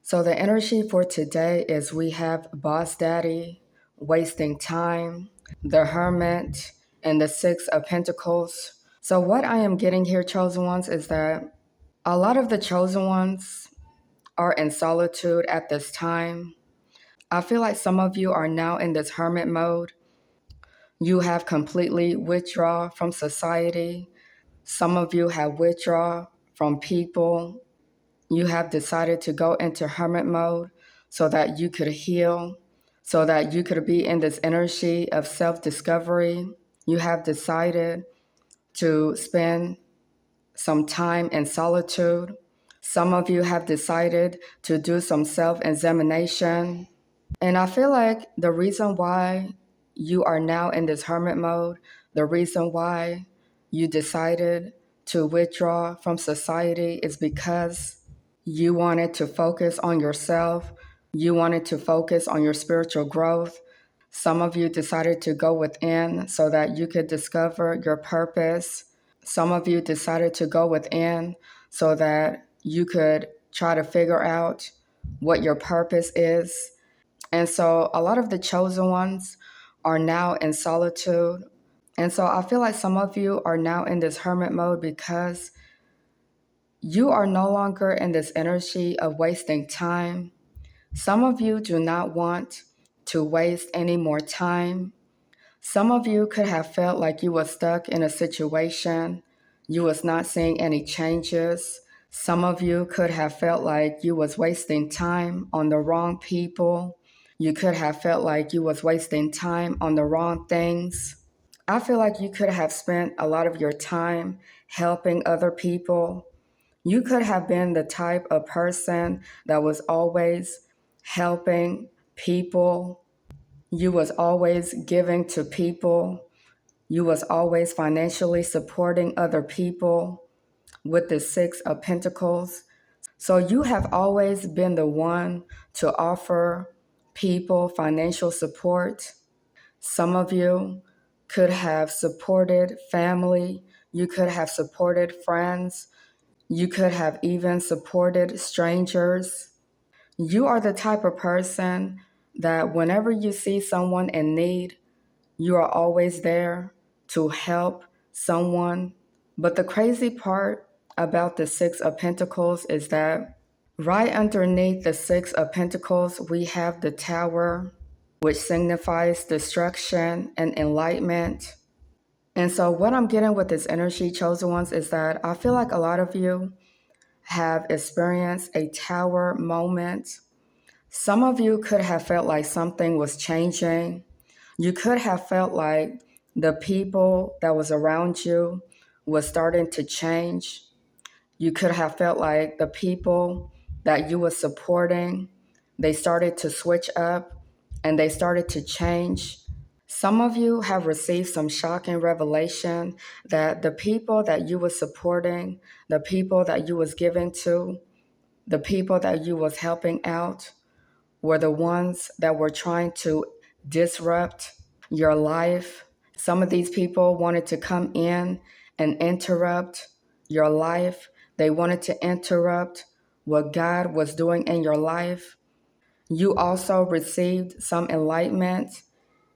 So the energy for today is we have Boss Daddy, wasting time, the Hermit, and the Six of Pentacles. So what I am getting here, chosen ones, is that a lot of the chosen ones are in solitude at this time. I feel like some of you are now in this hermit mode. You have completely withdrawn from society. Some of you have withdrawn from people. You have decided to go into hermit mode so that you could heal, so that you could be in this energy of self-discovery. You have decided to spend some time in solitude. Some of you have decided to do some self-examination. And I feel like the reason why you are now in this hermit mode, the reason why you decided to withdraw from society is because you wanted to focus on yourself. You wanted to focus on your spiritual growth. Some of you decided to go within so that you could discover your purpose. Some of you decided to go within so that you could try to figure out what your purpose is. And so a lot of the chosen ones are now in solitude. And so I feel like some of you are now in this hermit mode because you are no longer in this energy of wasting time. Some of you do not want to waste any more time. Some of you could have felt like you were stuck in a situation. You was not seeing any changes. Some of you could have felt like you was wasting time on the wrong people. You could have felt like you was wasting time on the wrong things. I feel like you could have spent a lot of your time helping other people. You could have been the type of person that was always helping people. You was always giving to people. You was always financially supporting other people with the Six of Pentacles. So you have always been the one to offer people financial support. Some of you could have supported family. You could have supported friends. You could have even supported strangers. You are the type of person that whenever you see someone in need, you are always there to help someone. But the crazy part about the Six of Pentacles is that right underneath the Six of Pentacles, we have the Tower, which signifies destruction and enlightenment. And so what I'm getting with this energy, chosen ones, is that I feel like a lot of you have experienced a tower moment. Some of you could have felt like something was changing. You could have felt like the people that was around you was starting to change. You could have felt like the people that you were supporting, they started to switch up and they started to change. Some of you have received some shocking revelation that the people that you were supporting, the people that you was giving to, the people that you was helping out were the ones that were trying to disrupt your life. Some of these people wanted to come in and interrupt your life. They wanted to interrupt what God was doing in your life. You also received some enlightenment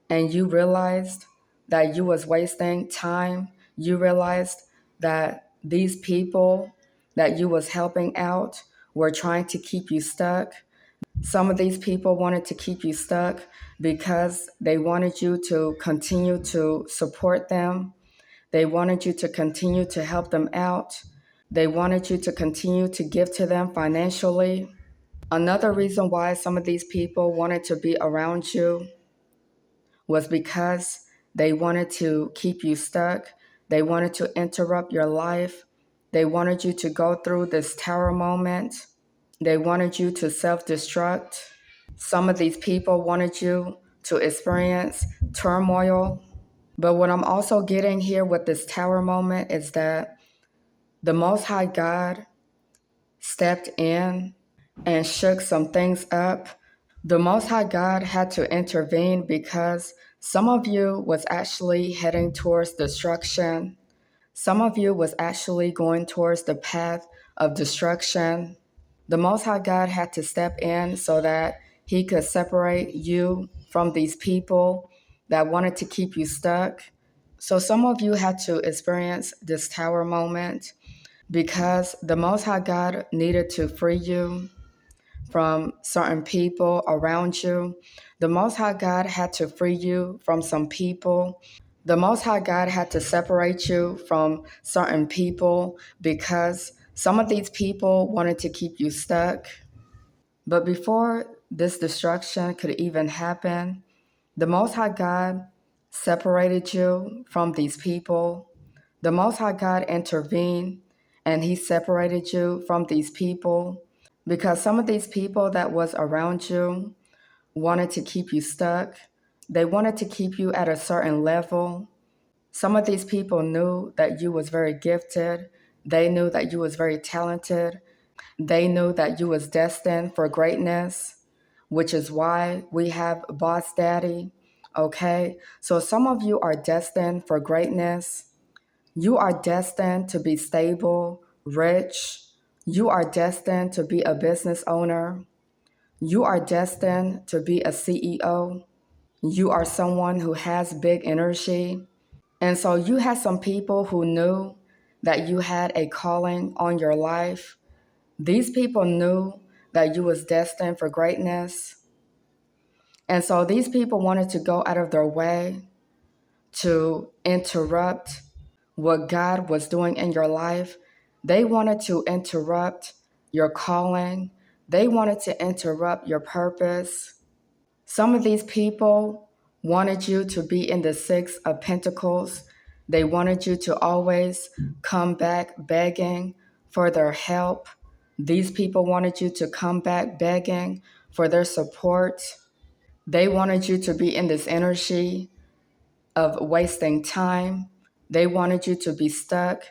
and you realized that you was wasting time. You realized that these people that you was helping out were trying to keep you stuck. Some of these people wanted to keep you stuck because they wanted you to continue to support them. They wanted you to continue to help them out. They wanted you to continue to give to them financially. Another reason why some of these people wanted to be around you was because they wanted to keep you stuck. They wanted to interrupt your life. They wanted you to go through this tower moment. They wanted you to self-destruct. Some of these people wanted you to experience turmoil. But what I'm also getting here with this tower moment is that the Most High God stepped in and shook some things up. The Most High God had to intervene because some of you was actually heading towards destruction. Some of you was actually going towards the path of destruction. The Most High God had to step in so that he could separate you from these people that wanted to keep you stuck. So some of you had to experience this tower moment because the Most High God needed to free you from certain people around you. The Most High God had to free you from some people. The Most High God had to separate you from certain people because some of these people wanted to keep you stuck. But before this destruction could even happen, the Most High God separated you from these people. The Most High God intervened and he separated you from these people because some of these people that was around you wanted to keep you stuck. They wanted to keep you at a certain level. Some of these people knew that you was very gifted. They knew that you was very talented. They knew that you was destined for greatness, which is why we have Boss Daddy. Okay, so some of you are destined for greatness. You are destined to be stable, rich. You are destined to be a business owner. You are destined to be a CEO. You are someone who has big energy. And so you had some people who knew that you had a calling on your life. These people knew that you was destined for greatness. And so these people wanted to go out of their way to interrupt what God was doing in your life. They wanted to interrupt your calling. They wanted to interrupt your purpose. Some of these people wanted you to be in the Six of Pentacles. They wanted you to always come back begging for their help. These people wanted you to come back begging for their support. They wanted you to be in this energy of wasting time. They wanted you to be stuck.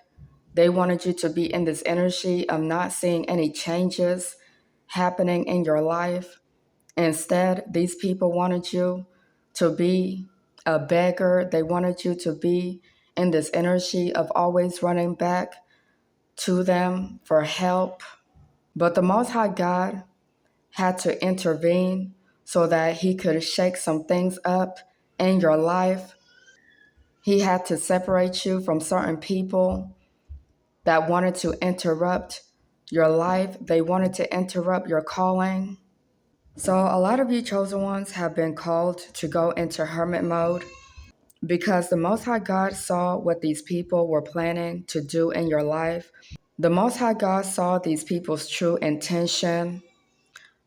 They wanted you to be in this energy of not seeing any changes happening in your life. Instead, these people wanted you to be a beggar. They wanted you to be in this energy of always running back to them for help. But the Most High God had to intervene so that he could shake some things up in your life. He had to separate you from certain people that wanted to interrupt your life. They wanted to interrupt your calling. So a lot of you chosen ones have been called to go into hermit mode because the Most High God saw what these people were planning to do in your life. The Most High God saw these people's true intention.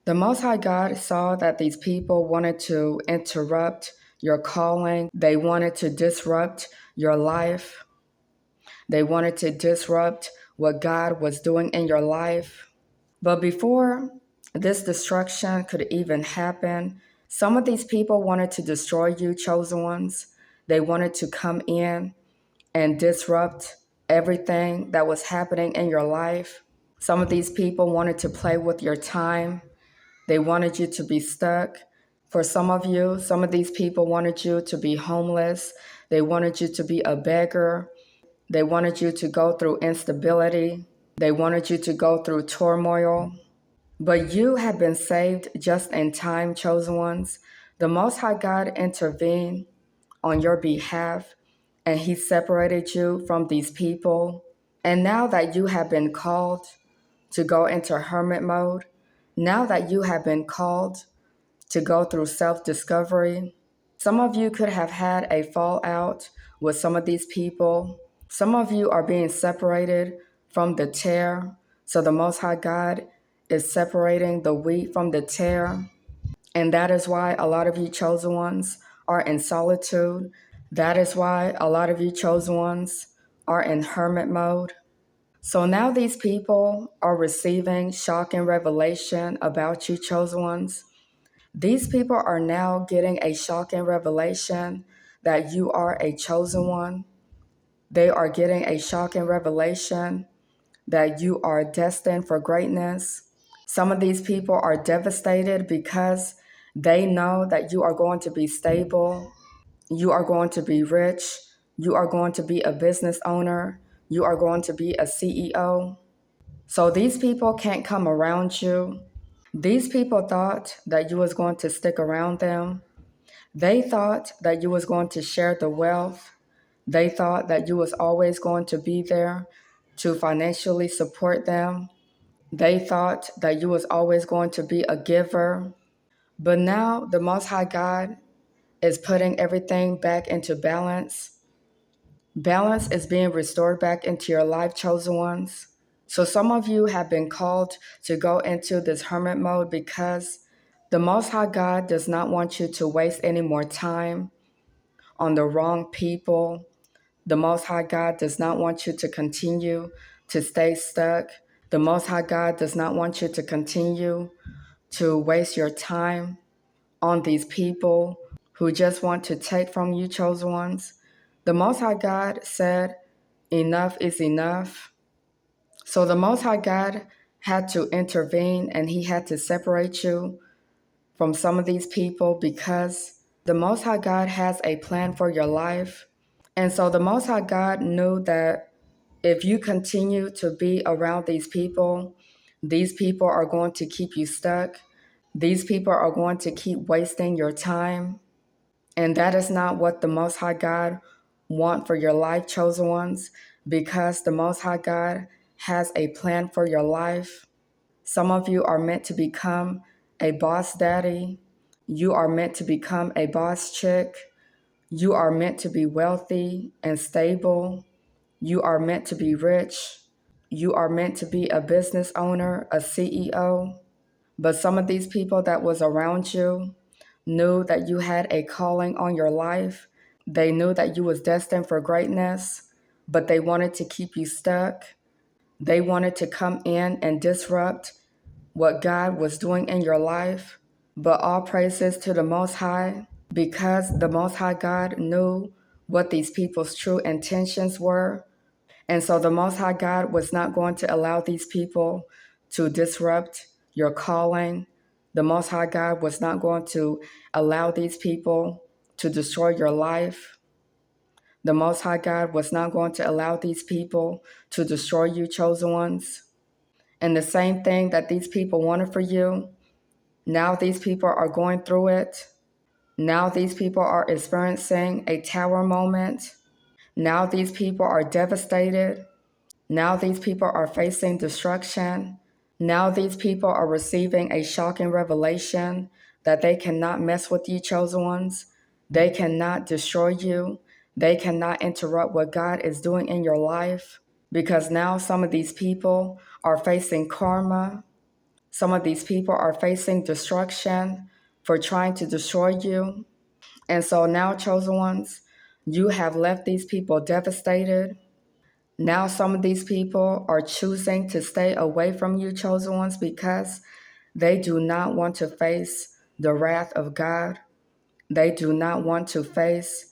The Most High God saw that these people wanted to interrupt your calling. They wanted to disrupt your life. They wanted to disrupt what God was doing in your life. But before this destruction could even happen, some of these people wanted to destroy you, chosen ones. They wanted to come in and disrupt everything that was happening in your life. Some of these people wanted to play with your time. They wanted you to be stuck. For some of you, some of these people wanted you to be homeless. They wanted you to be a beggar. They wanted you to go through instability. They wanted you to go through turmoil. But you have been saved just in time, chosen ones. The Most High God intervened on your behalf, and he separated you from these people. And now that you have been called to go into hermit mode, now that you have been called to go through self-discovery, some of you could have had a fallout with some of these people. Some of you are being separated from the tare. So the Most High God is separating the wheat from the tare. And that is why a lot of you chosen ones are in solitude. That is why a lot of you chosen ones are in hermit mode. So now these people are receiving shocking revelation about you, chosen ones. These people are now getting a shocking revelation that you are a chosen one. They are getting a shocking revelation that you are destined for greatness. Some of these people are devastated because they know that you are going to be stable, you are going to be rich, you are going to be a business owner, you are going to be a CEO. So these people can't come around you. These people thought that you was going to stick around them. They thought that you was going to share the wealth. They thought that you was always going to be there to financially support them. They thought that you was always going to be a giver. But now the Most High God is putting everything back into balance. Balance is being restored back into your life, chosen ones. So some of you have been called to go into this hermit mode because the Most High God does not want you to waste any more time on the wrong people. The Most High God does not want you to continue to stay stuck. The Most High God does not want you to continue to waste your time on these people who just want to take from you, chosen ones. The Most High God said, enough is enough. So the Most High God had to intervene and he had to separate you from some of these people because the Most High God has a plan for your life. And so the Most High God knew that if you continue to be around these people are going to keep you stuck. These people are going to keep wasting your time. And that is not what the Most High God want for your life, chosen ones, because the Most High God has a plan for your life. Some of you are meant to become a boss daddy. You are meant to become a boss chick. You are meant to be wealthy and stable. You are meant to be rich. You are meant to be a business owner, a CEO. But some of these people that was around you knew that you had a calling on your life. They knew that you was destined for greatness, but they wanted to keep you stuck. They wanted to come in and disrupt what God was doing in your life. But all praises to the Most High, because the Most High God knew what these people's true intentions were. And so the Most High God was not going to allow these people to disrupt your calling. The Most High God was not going to allow these people to destroy your life. The Most High God was not going to allow these people to destroy you, chosen ones. And the same thing that these people wanted for you, now these people are going through it. Now these people are experiencing a tower moment. Now these people are devastated. Now these people are facing destruction. Now these people are receiving a shocking revelation that they cannot mess with you, chosen ones. They cannot destroy you. They cannot interrupt what God is doing in your life, because now some of these people are facing karma. Some of these people are facing destruction for trying to destroy you. And so now, chosen ones, you have left these people devastated. Now some of these people are choosing to stay away from you, chosen ones, because they do not want to face the wrath of God. They do not want to face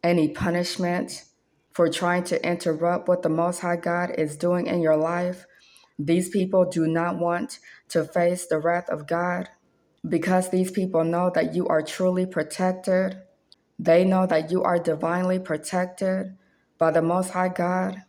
any punishment for trying to interrupt what the Most High God is doing in your life. These people do not want to face the wrath of God, because these people know that you are truly protected. They know that you are divinely protected by the Most High God.